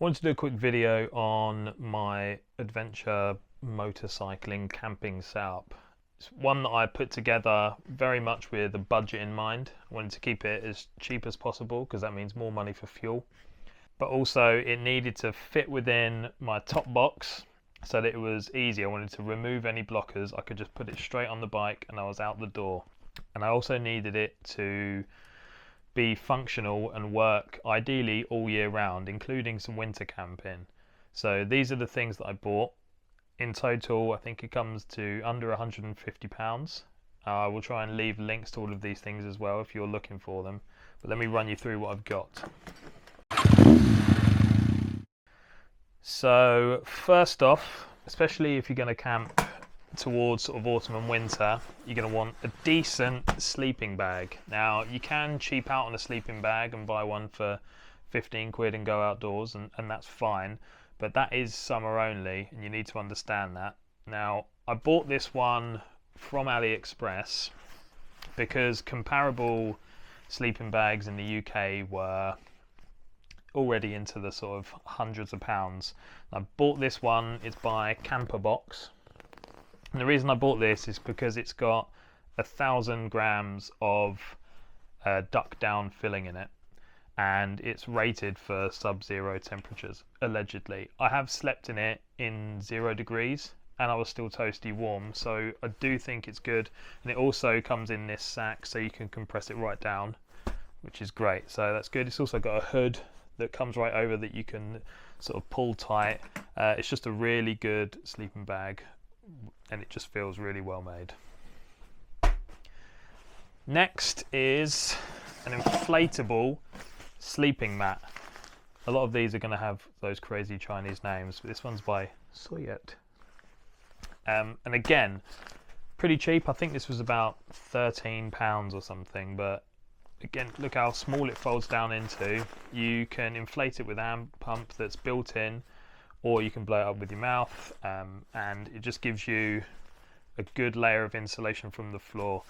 Wanted to do a quick video on my adventure motorcycling camping setup. It's one that I put together very much with a budget in mind. I wanted to keep it as cheap as possible because that means more money for fuel. But also it needed to fit within my top box so that it was easy. I wanted to remove any blockers. I could just put it straight on the bike and I was out the door. And I also needed it to be functional and work ideally all year round, including some winter camping. So these are the things that I bought. In total, I think it comes to under £150. I will try and leave links to all of these things as well if you're looking for them. But let me run you through what I've got. So first off, especially if you're going to camp towards sort of autumn and winter, you're going to want a decent sleeping bag. Now you can cheap out on a sleeping bag and buy one for 15 quid and go outdoors, and that's fine, but that is summer only and you need to understand that. Now I bought this one from AliExpress because comparable sleeping bags in the UK were already into the sort of hundreds of pounds. I bought this one, it's by Camper Box. And the reason I bought this is because it's got 1,000 grams of duck down filling in it, and it's rated for sub-zero temperatures, allegedly. I have slept in it in 0 degrees and I was still toasty warm, so I do think it's good. And it also comes in this sack so you can compress it right down, which is great, so that's good. It's also got a hood that comes right over that you can sort of pull tight. It's just a really good sleeping bag and it just feels really well made. Next is an inflatable sleeping mat. A lot of these are going to have those crazy Chinese names, but this one's by Soyet. And again, pretty cheap. I think this was about £13 or something, but again, look how small it folds down into. You can inflate it with a hand pump that's built in, or you can blow it up with your mouth, and it just gives you a good layer of insulation from the floor,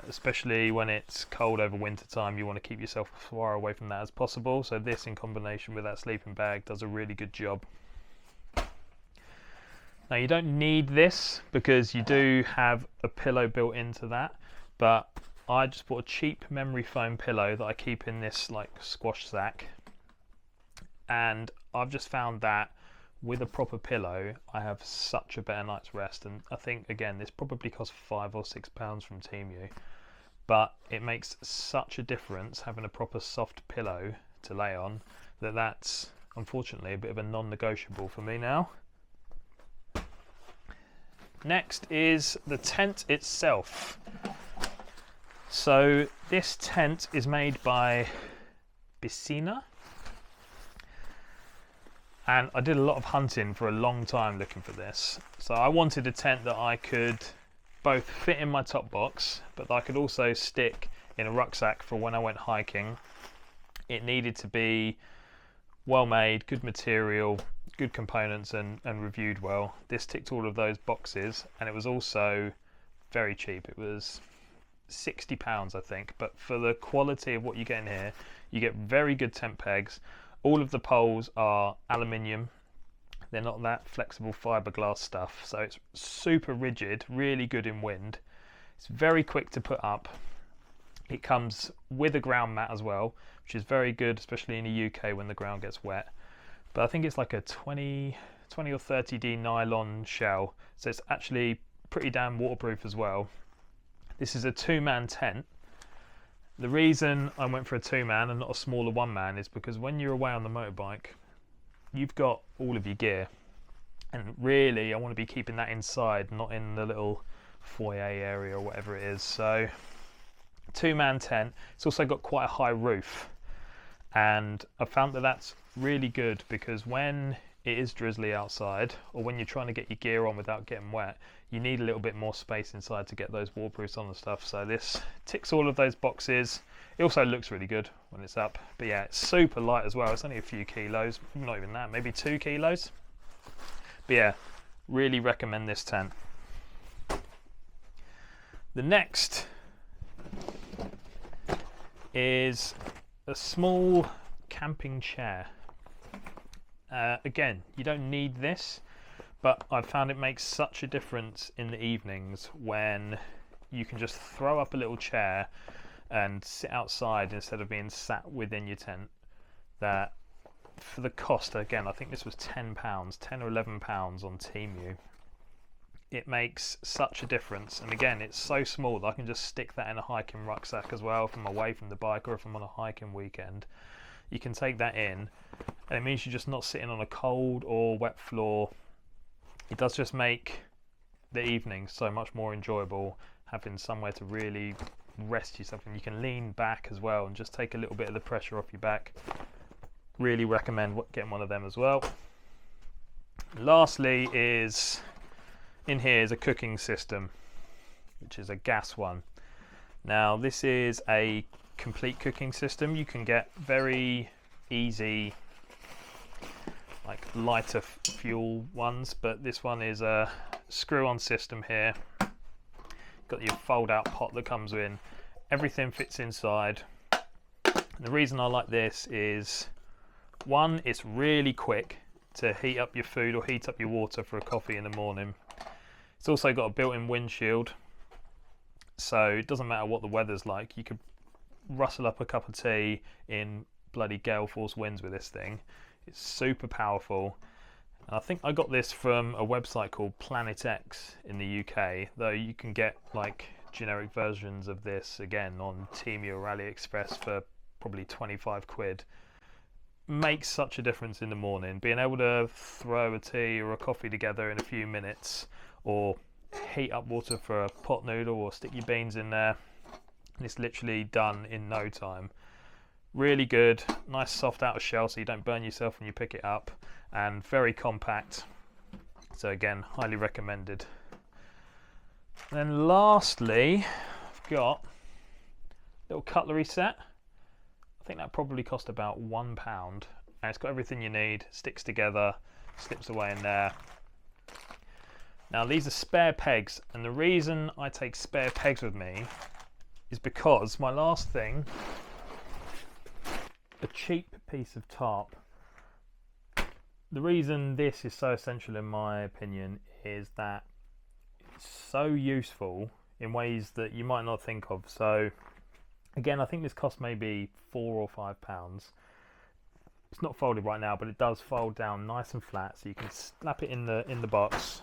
especially when it's cold over winter time. You want to keep yourself as far away from that as possible, so this in combination with that sleeping bag does a really good job. Now you don't need this because you do have a pillow built into that, but I just bought a cheap memory foam pillow that I keep in this like squash sack, and I've just found that with a proper pillow I have such a better night's rest. And I think again this probably cost £5 or £6 from Temu, but it makes such a difference having a proper soft pillow to lay on that's unfortunately a bit of a non-negotiable for me now. Next is the tent itself. So this tent is made by Bissina, and I did a lot of hunting for a long time looking for this. So I wanted a tent that I could both fit in my top box, but that I could also stick in a rucksack for when I went hiking. It needed to be well made, good material, good components, and reviewed well. This ticked all of those boxes, and it was also very cheap. It was £60 I think, but for the quality of what you get in here, you get very good tent pegs. All of the poles are aluminium, they're not that flexible fiberglass stuff, so it's super rigid, really good in wind. It's very quick to put up. It comes with a ground mat as well, which is very good, especially in the UK when the ground gets wet. But I think it's like a 20 or 30D nylon shell, so it's actually pretty damn waterproof as well. This is a 2-man tent. The reason I went for a 2-man and not a smaller 1-man is because when you're away on the motorbike, you've got all of your gear, and really I want to be keeping that inside, not in the little foyer area or whatever it is. So 2-man tent. It's also got quite a high roof, and I found that that's really good because when it is drizzly outside, or when you're trying to get your gear on without getting wet, you need a little bit more space inside to get those waterproofs on and stuff. So this ticks all of those boxes. It also looks really good when it's up, but yeah, it's super light as well. It's only a few kilos, not even that, maybe 2 kilos. But yeah, really recommend this tent. The next is a small camping chair. Again, you don't need this, but I've found it makes such a difference in the evenings when you can just throw up a little chair and sit outside instead of being sat within your tent. That for the cost, again, I think this was £10, £10 or £11 on Temu. It makes such a difference, and again, it's so small that I can just stick that in a hiking rucksack as well if I'm away from the bike or if I'm on a hiking weekend. You can take that in, and it means you're just not sitting on a cold or wet floor. It does just make the evening so much more enjoyable, having somewhere to really rest yourself, and you can lean back as well and just take a little bit of the pressure off your back. Really recommend getting one of them as well. Lastly, is in here is a cooking system, which is a gas one. Now this is a complete cooking system. You can get very easy, like lighter fuel ones, but this one is a screw-on system here. Got your fold-out pot that comes in. Everything fits inside. And the reason I like this is, one, it's really quick to heat up your food or heat up your water for a coffee in the morning. It's also got a built-in windshield, so it doesn't matter what the weather's like. You could rustle up a cup of tea in bloody gale force winds with this thing. It's super powerful. And I think I got this from a website called Planet X in the UK, though you can get like generic versions of this again on Temu or AliExpress for probably 25 quid. Makes such a difference in the morning. Being able to throw a tea or a coffee together in a few minutes, or heat up water for a pot noodle, or stick your beans in there, and it's literally done in no time. Really good, nice soft outer shell so you don't burn yourself when you pick it up, and very compact. So again, highly recommended. And then lastly, I've got a little cutlery set. I think that probably cost about £1, and it's got everything you need, sticks together, slips away in there. Now these are spare pegs, and the reason I take spare pegs with me is because my last thing, a cheap piece of tarp. The reason this is so essential in my opinion is that it's so useful in ways that you might not think of. So again, I think this cost maybe £4 or £5. It's not folded right now, but it does fold down nice and flat, so you can slap it in the box.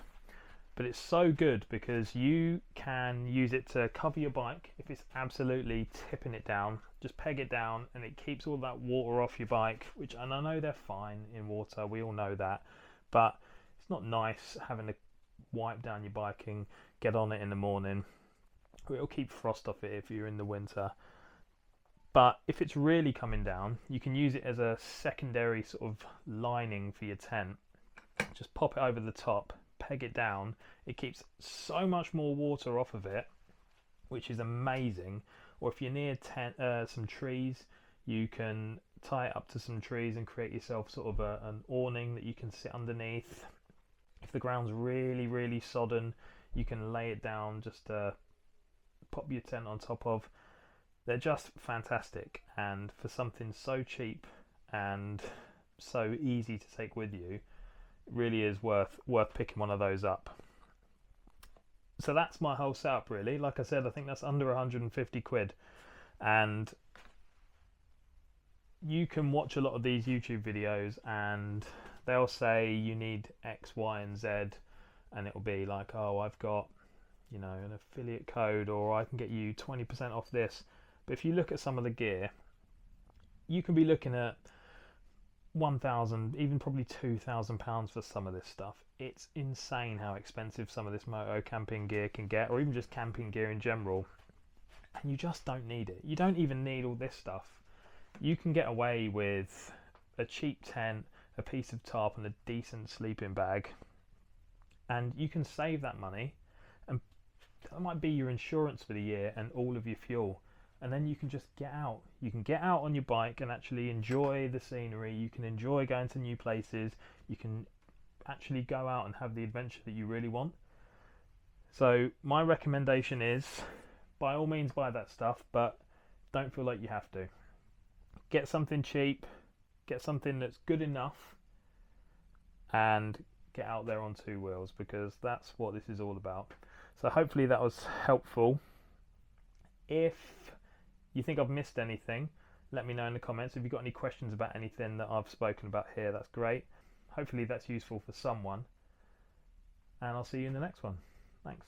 But it's so good because you can use it to cover your bike if it's absolutely tipping it down. Just peg it down and it keeps all that water off your bike, which, and I know they're fine in water, we all know that, but it's not nice having to wipe down your bike and get on it in the morning. It'll keep frost off it if you're in the winter. But if it's really coming down, you can use it as a secondary sort of lining for your tent. Just pop it over the top, peg it down. It keeps so much more water off of it, which is amazing. Or if you're near some trees, you can tie it up to some trees and create yourself sort of an awning that you can sit underneath. If the ground's really, really sodden, you can lay it down, just pop your tent on top of. They're just fantastic, and for something so cheap and so easy to take with you, it really is worth picking one of those up. So that's my whole setup really. Like I said, I think that's under 150 quid, and you can watch a lot of these YouTube videos and they'll say you need X, Y and Z, and it'll be like, oh, I've got, you know, an affiliate code, or I can get you 20% off this. But if you look at some of the gear, you can be looking at £1,000, even probably £2,000 for some of this stuff. It's insane how expensive some of this moto camping gear can get, or even just camping gear in general. And you just don't need it. You don't even need all this stuff. You can get away with a cheap tent, a piece of tarp and a decent sleeping bag, and you can save that money, and that might be your insurance for the year and all of your fuel. And then you can just get out. You can get out on your bike and actually enjoy the scenery. You can enjoy going to new places. You can actually go out and have the adventure that you really want. So my recommendation is, by all means buy that stuff, but don't feel like you have to. Get something cheap, get something that's good enough, and get out there on two wheels, because that's what this is all about. So hopefully that was helpful. If you think I've missed anything, let me know in the comments. If you've got any questions about anything that I've spoken about here, that's great. Hopefully that's useful for someone, and I'll see you in the next one. Thanks.